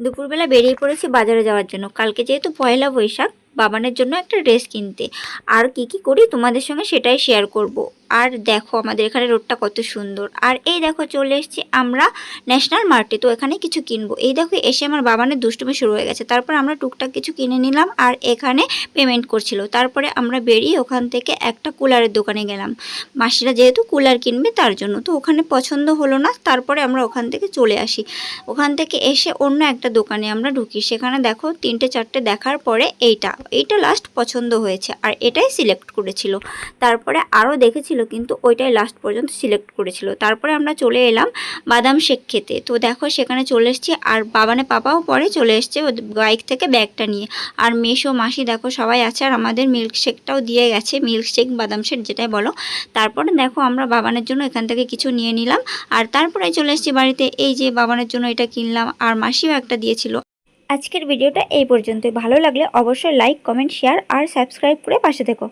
দুপুরবেলা বেরিয়ে পড়েছি বাজারে যাওয়ার জন্য। কালকে যেহেতু পয়লা বৈশাখ, বাবানের জন্য একটা ড্রেস কিনতে। আর কি কি করি তোমাদের সঙ্গে সেটাই শেয়ার করব। আর দেখো আমাদের এখানে রোডটা কত সুন্দর। আর এই দেখো চলে এসেছি আমরা ন্যাশনাল মার্টে। তো এখানে কিছু কিনবো। এই দেখো এসে আমার বাবানের দুষ্টুমি শুরু হয়ে গেছে। তারপর আমরা টুকটাক কিছু কিনে নিলাম আর এখানে পেমেন্ট করছিল। তারপরে আমরা বেরিয়ে ওখান থেকে একটা কুলারের দোকানে গেলাম। মাসিরা যেহেতু কুলার কিনবে তার জন্য। তো ওখানে পছন্দ হলো না, তারপরে আমরা ওখান থেকে চলে আসি। ওখান থেকে এসে অন্য একটা দোকানে আমরা ঢুকি। সেখানে দেখো 3টে 4টে দেখার পরে এইটা লাস্ট পছন্দ হয়েছে আর এটাই সিলেক্ট করেছিল। তারপরে আরও দেখেছিল কিন্তু ওইটাই লাস্ট পর্যন্ত সিলেক্ট করেছিল। তারপরে আমরা চলে এলাম বাদাম শেক খেতে। তো দেখো সেখানে চলে এসেছি আর পাপাও পরে চলে এসছে বাইক থেকে ব্যাগটা নিয়ে। আর মেশো মাসি দেখো সবাই আছে আর আমাদের মিল্কশেকটাও দিয়ে গেছে, মিল্কশেক বাদাম শেক যেটাই বলো। তারপরে দেখো আমরা বাবানের জন্য এখান থেকে কিছু নিয়ে নিলাম আর তারপরে চলে এসেছি বাড়িতে। এই যে বাবানের জন্য এটা কিনলাম আর মাসিও একটা দিয়েছিল। আজকের ভিডিওটা এই পর্যন্তই। ভালো লাগলে অবশ্যই লাইক, কমেন্ট, শেয়ার আর সাবস্ক্রাইব করে পাশে থেকো।